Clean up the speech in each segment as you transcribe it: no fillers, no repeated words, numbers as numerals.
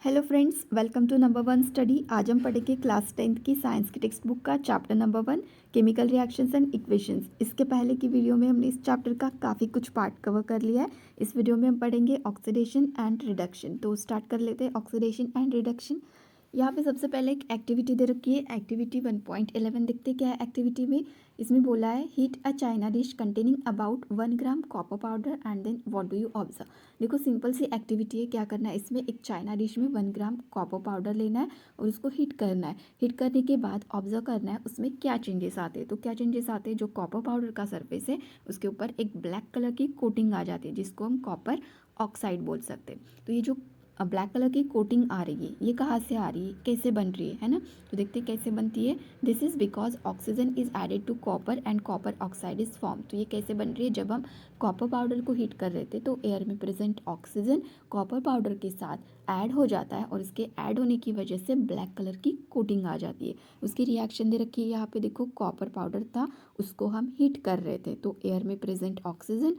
Hello friends, welcome to number one study. आज हम पढ़ेंगे क्लास 10th की साइंस की टेक्स्ट बुक का chapter number 1 chemical reactions and equations. इसके पहले की वीडियो में हमने इस चैप्टर का काफ़ी कुछ पार्ट कवर कर लिया है। इस वीडियो में हम पढ़ेंगे ऑक्सीडेशन एंड रिडक्शन। तो स्टार्ट कर लेते हैं ऑक्सीडेशन एंड रिडक्शन। यहाँ पे सबसे पहले एक एक्टिविटी दे रखी है, एक्टिविटी 1.11। देखते क्या है एक्टिविटी में। इसमें बोला है heat a china dish containing about 1 gram copper powder and then what do you observe. देखो सिंपल सी एक्टिविटी है। क्या करना है, इसमें एक चाइना डिश में 1 ग्राम कॉपर पाउडर लेना है और उसको हीट करना है। हीट करने के बाद ऑब्जर्व करना है उसमें क्या चेंजेस आते हैं। तो क्या चेंजेस आते हैं, जो कॉपर पाउडर का सरफेस है उसके ऊपर एक ब्लैक कलर की कोटिंग आ जाती है जिसको हम कॉपर ऑक्साइड बोल सकते हैं। तो ये जो ब्लैक कलर की कोटिंग आ रही है ये कहाँ से आ रही है, कैसे बन रही है ना। तो देखते हैं कैसे बनती है। This is because oxygen is added to copper and copper oxide is form. तो ये कैसे बन रही है, जब हम कॉपर पाउडर को हीट कर रहे थे तो एयर में प्रेजेंट ऑक्सीजन कॉपर पाउडर के साथ ऐड हो जाता है और इसके ऐड होने की वजह से ब्लैक कलर की कोटिंग आ जाती है। उसकी रिएक्शन दे रखी है यहाँ पे। देखो कॉपर पाउडर था, उसको हम हीट कर रहे थे तो एयर में प्रेजेंट ऑक्सीजन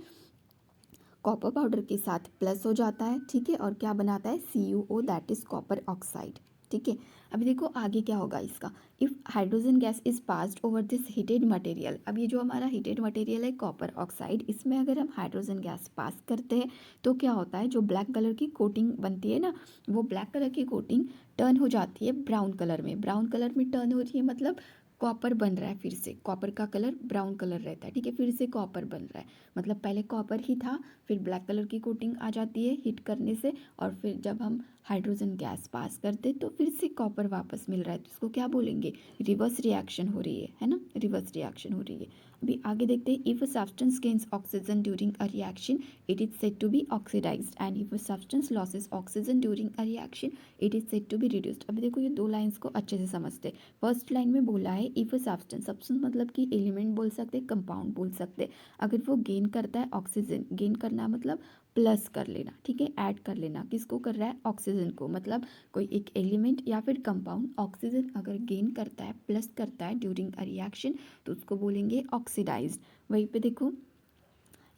कॉपर पाउडर के साथ प्लस हो जाता है, ठीक है, और क्या बनाता है CuO, that is copper oxide. ठीक है, अभी देखो आगे क्या होगा इसका। If hydrogen gas is passed over this heated material. अब ये जो हमारा हीटेड मटेरियल है कॉपर ऑक्साइड, इसमें अगर हम हाइड्रोजन गैस पास करते हैं तो क्या होता है, जो ब्लैक कलर की कोटिंग बनती है ना, वो ब्लैक कलर की कोटिंग टर्न हो जाती है ब्राउन कलर में। ब्राउन कलर में टर्न हो रही है मतलब कॉपर बन रहा है, फिर से कॉपर का कलर ब्राउन कलर रहता है, ठीक है, फिर से कॉपर बन रहा है। मतलब पहले कॉपर ही था, फिर ब्लैक कलर की कोटिंग आ जाती है हीट करने से, और फिर जब हम हाइड्रोजन गैस पास करते तो फिर से कॉपर वापस मिल रहा है। तो इसको क्या बोलेंगे, रिवर्स रिएक्शन हो रही है ना, रिवर्स रिएक्शन हो रही है। अभी आगे देखते हैं। If a substance gains oxygen during a reaction it is said to be oxidised and if a substance loses oxygen during a reaction it is said to be reduced. अभी देखो ये दो लाइंस को अच्छे से समझते हैं। फर्स्ट लाइन में बोला है इफ अ सब्सटेंस, सब्सटेंस मतलब कि एलिमेंट बोल सकते, कंपाउंड बोल सकते, अगर वो गेन करता है ऑक्सीजन, गेन करना मतलब प्लस कर लेना, ठीक है, ऐड कर लेना। किसको कर रहा है, ऑक्सीजन को। मतलब कोई एक एलिमेंट या फिर कंपाउंड ऑक्सीजन अगर गेन करता है, प्लस करता है ड्यूरिंग अ रिएक्शन तो उसको बोलेंगे ऑक्सीडाइज्ड। वहीं पे देखो,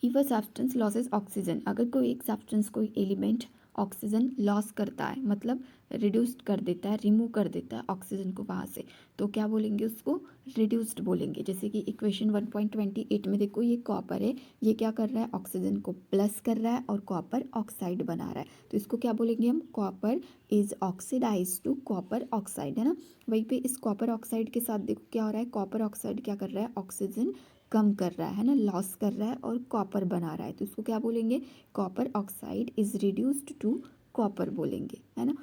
if a substance loses oxygen, अगर कोई एक सब्सटेंस, कोई एलिमेंट ऑक्सीजन लॉस करता है मतलब रिड्यूस कर देता है, रिमूव कर देता है ऑक्सीजन को वहाँ से, तो क्या बोलेंगे, उसको रिड्यूस्ड बोलेंगे। जैसे कि इक्वेशन 1.28 में देखो, ये कॉपर है, ये क्या कर रहा है, ऑक्सीजन को प्लस कर रहा है और कॉपर ऑक्साइड बना रहा है। तो इसको क्या बोलेंगे हम, copper is oxidise to copper oxide, है ना। वहीं पे इस कॉपर ऑक्साइड के साथ देखो क्या हो रहा है, कॉपर ऑक्साइड क्या कर रहा है, ऑक्सीजन कम कर रहा है ना, लॉस कर रहा है और कॉपर बना रहा है। तो इसको क्या बोलेंगे, copper oxide is reduced to copper बोलेंगे, है ना।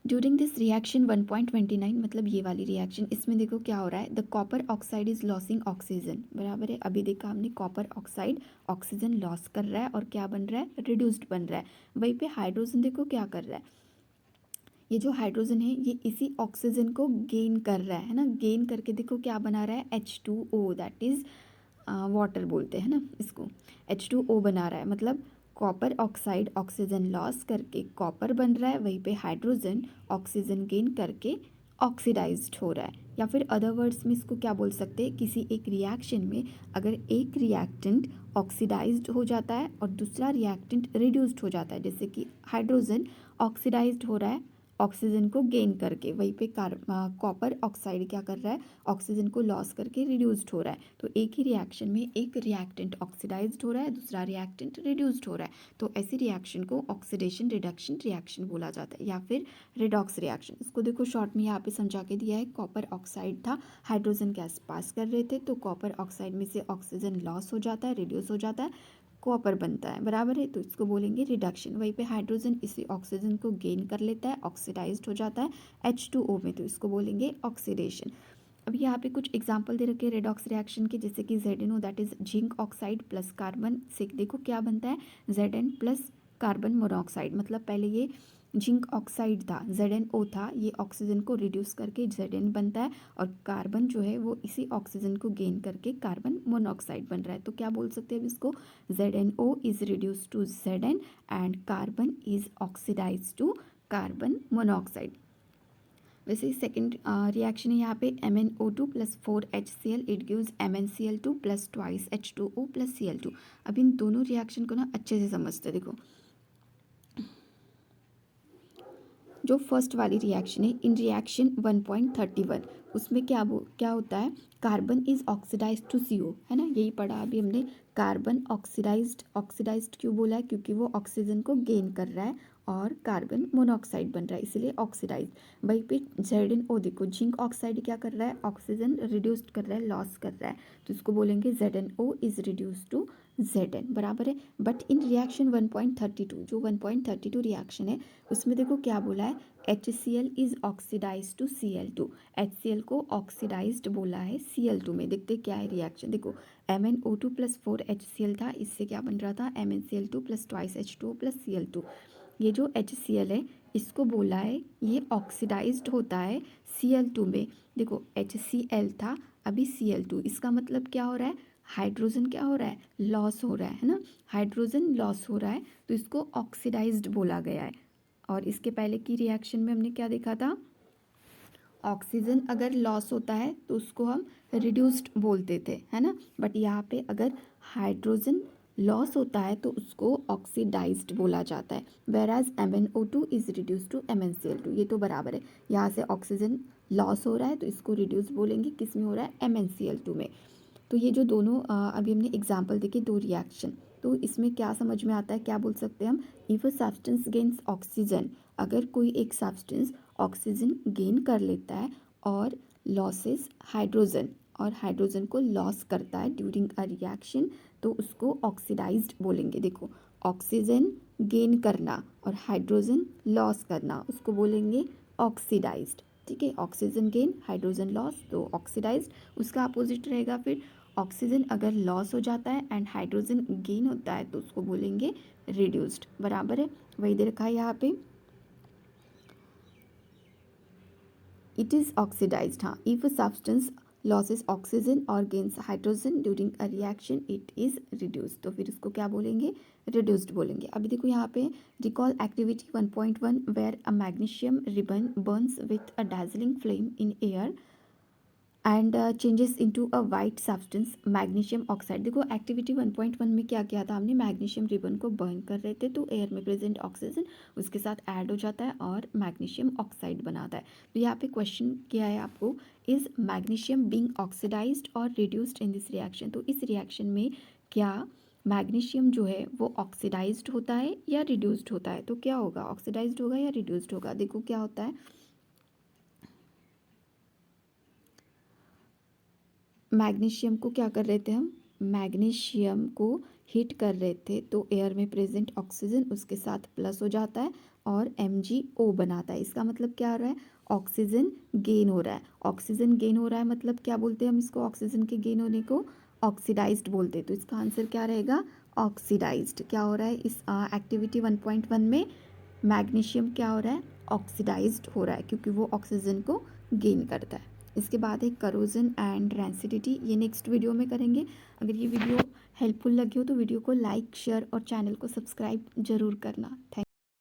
ड्यूरिंग दिस रिएक्शन 1.29, मतलब ये वाली रिएक्शन, इसमें देखो क्या हो रहा है, the copper oxide is losing oxygen, बराबर है। अभी देखा हमने कॉपर ऑक्साइड ऑक्सीजन लॉस कर रहा है और क्या बन रहा है, रिड्यूस्ड बन रहा है। वहीं पे हाइड्रोजन देखो क्या कर रहा है, ये जो हाइड्रोजन है ये इसी ऑक्सीजन को गेन कर रहा है ना, गेन करके देखो क्या बना रहा है, H2O, दैट इज वाटर बोलते हैं ना इसको, H2O बना रहा है। मतलब कॉपर ऑक्साइड ऑक्सीजन लॉस करके कॉपर बन रहा है, वहीं पे हाइड्रोजन ऑक्सीजन गेन करके ऑक्सीडाइज्ड हो रहा है। या फिर अदर वर्ड्स में इसको क्या बोल सकते हैं, किसी एक रिएक्शन में अगर एक रिएक्टेंट ऑक्सीडाइज्ड हो जाता है और दूसरा रिएक्टेंट रिड्यूस्ड हो जाता है, जैसे कि हाइड्रोजन ऑक्सीडाइज्ड हो रहा है ऑक्सीजन को गेन करके, वहीं पे कॉपर ऑक्साइड क्या कर रहा है, ऑक्सीजन को लॉस करके रिड्यूस्ड हो रहा है। तो एक ही रिएक्शन में एक रिएक्टेंट ऑक्सीडाइज्ड हो रहा है, दूसरा रिएक्टेंट रिड्यूस्ड हो रहा है। तो ऐसी रिएक्शन को ऑक्सीडेशन रिडक्शन रिएक्शन बोला जाता है या फिर रिडॉक्स रिएक्शन। इसको देखो शॉर्ट में यहाँ पे समझा के दिया है। कॉपर ऑक्साइड था, हाइड्रोजन गैस पास कर रहे थे तो कॉपर ऑक्साइड में से ऑक्सीजन लॉस हो जाता है, रिड्यूस हो जाता है, कॉपर बनता है, बराबर है। तो इसको बोलेंगे रिडक्शन। वहीं पे हाइड्रोजन इसी ऑक्सीजन को गेन कर लेता है, ऑक्सीडाइज्ड हो जाता है H2O में, तो इसको बोलेंगे ऑक्सीडेशन। अब यहाँ पे कुछ एग्जांपल दे रखे हैं रेडॉक्स रिएक्शन के, जैसे कि ZnO, that is zinc oxide plus carbon से देखो क्या बनता है, Zn प्लस कार्बन मोनोऑक्साइड। मतलब पहले ये जिंक ऑक्साइड था, ZnO था, ये ऑक्सीजन को रिड्यूस करके Zn बनता है और कार्बन जो है वो इसी ऑक्सीजन को गेन करके कार्बन मोनोऑक्साइड बन रहा है। तो क्या बोल सकते हैं अब इसको, ZnO is reduce to Zn and carbon is oxidise to carbon monoxide. वैसे सेकंड रिएक्शन है यहाँ पे MnO2 plus 4HCl it gives MnCl2 plus twice H2O plus Cl2। अब इन दोनों रिएक्शन को ना अच्छे से समझते देखो। जो फर्स्ट वाली रिएक्शन है, इन रिएक्शन 1.31 उसमें क्या होता है, carbon is oxidised to CO, है ना, यही पढ़ा अभी हमने। कार्बन ऑक्सीडाइज्ड क्यों बोला है, क्योंकि वो ऑक्सीजन को गेन कर रहा है और कार्बन मोनोऑक्साइड बन रहा है, इसलिए ऑक्सीडाइज। वहीं पे ZnO देखो, जिंक ऑक्साइड क्या कर रहा है, ऑक्सीजन रिड्यूस्ड कर रहा है, लॉस कर रहा है, तो इसको बोलेंगे ZnO is reduce to Zn, बराबर है। बट इन रिएक्शन 1.32, जो 1.32 रिएक्शन है उसमें देखो क्या बोला है, HCl is oxidise to Cl2, HCl को ऑक्सीडाइज्ड बोला है Cl2 में। देखते क्या है रिएक्शन, देखो MnO2 + 4HCl था, इससे क्या बन रहा था, MnCl2 + 2H2O + Cl2। ये जो HCl है इसको बोला है ये ऑक्सीडाइज्ड होता है Cl2 में। देखो HCl था, अभी Cl2, इसका मतलब क्या हो रहा है, हाइड्रोजन क्या हो रहा है, लॉस हो रहा है ना, हाइड्रोजन लॉस हो रहा है, तो इसको ऑक्सीडाइज्ड बोला गया है। और इसके पहले की रिएक्शन में हमने क्या देखा था, ऑक्सीजन अगर लॉस होता है तो उसको हम रिड्यूस्ड बोलते थे, है ना, बट यहाँ पे अगर हाइड्रोजन लॉस होता है तो उसको ऑक्सीडाइज्ड बोला जाता है। Whereas MnO2 is reduce to MnCl2, ये तो बराबर है, यहाँ से ऑक्सीजन लॉस हो रहा है तो इसको रिड्यूस बोलेंगे, किस में हो रहा है, MnCl2 में। तो ये जो दोनों अभी हमने एग्जाम्पल देखे, दो रिएक्शन, तो इसमें क्या समझ में आता है, क्या बोल सकते हैं हम, if a substance gains oxygen, अगर कोई एक सब्सटेंस ऑक्सीजन गेन कर लेता है और लॉसेस हाइड्रोजन, और हाइड्रोजन को लॉस करता है ड्यूरिंग अ रिएक्शन, तो उसको ऑक्सीडाइज्ड बोलेंगे। देखो ऑक्सीजन गेन करना और हाइड्रोजन लॉस करना, उसको बोलेंगे ऑक्सीडाइज्ड, ठीक है, ऑक्सीजन गेन हाइड्रोजन लॉस, तो ऑक्सीडाइज्ड। उसका अपोजिट रहेगा फिर, ऑक्सीजन अगर लॉस हो जाता है एंड हाइड्रोजन गेन होता है तो उसको बोलेंगे रिड्यूस्ड, बराबर है, वही दे रखा है यहाँ पे, इट इज़ ऑक्सीडाइज्ड। हाँ, if a substance loses oxygen और gains hydrogen during a reaction it is reduced, तो फिर उसको क्या बोलेंगे, रिड्यूस्ड बोलेंगे। अभी देखो यहाँ पे recall activity 1.1 where a magnesium ribbon burns with a dazzling flame in air and changes into a white substance magnesium oxide. देखो एक्टिविटी 1.1 में क्या किया था हमने, मैग्नीशियम रिबन को बर्न कर रहे थे, तो एयर में प्रेजेंट ऑक्सीजन उसके साथ ऐड हो जाता है और मैग्नीशियम ऑक्साइड बनाता है। तो यहाँ पे क्वेश्चन क्या है आपको, इज मैग्नीशियम बीइंग ऑक्सीडाइज्ड और रिड्यूस्ड इन दिस रिएक्शन, तो इस रिएक्शन में क्या मैग्नीशियम जो है वो ऑक्सीडाइज्ड होता है या रिड्यूस्ड होता है, तो क्या होगा, ऑक्सीडाइज्ड होगा या रिड्यूस्ड होगा। देखो क्या होता है, मैग्नीशियम को क्या कर रहे थे हम, मैग्नीशियम को हीट कर रहे थे, तो एयर में प्रेजेंट ऑक्सीजन उसके साथ प्लस हो जाता है और MgO बनाता है। इसका मतलब क्या हो रहा है, ऑक्सीजन गेन हो रहा है, ऑक्सीजन गेन हो रहा है मतलब क्या बोलते हैं हम इसको, ऑक्सीजन के गेन होने को ऑक्सीडाइज्ड बोलते हैं, तो इसका आंसर क्या रहेगा, ऑक्सीडाइज्ड। क्या हो रहा है इस एक्टिविटी 1.1 में, मैग्नीशियम क्या हो रहा है, ऑक्सीडाइज्ड हो रहा है, क्योंकि वो ऑक्सीजन को गेन करता है। इसके बाद है करोजन एंड रेंसिडिटी, ये नेक्स्ट वीडियो में करेंगे। अगर ये वीडियो हेल्पफुल लगी हो तो वीडियो को लाइक, शेयर और चैनल को सब्सक्राइब जरूर करना। थैंक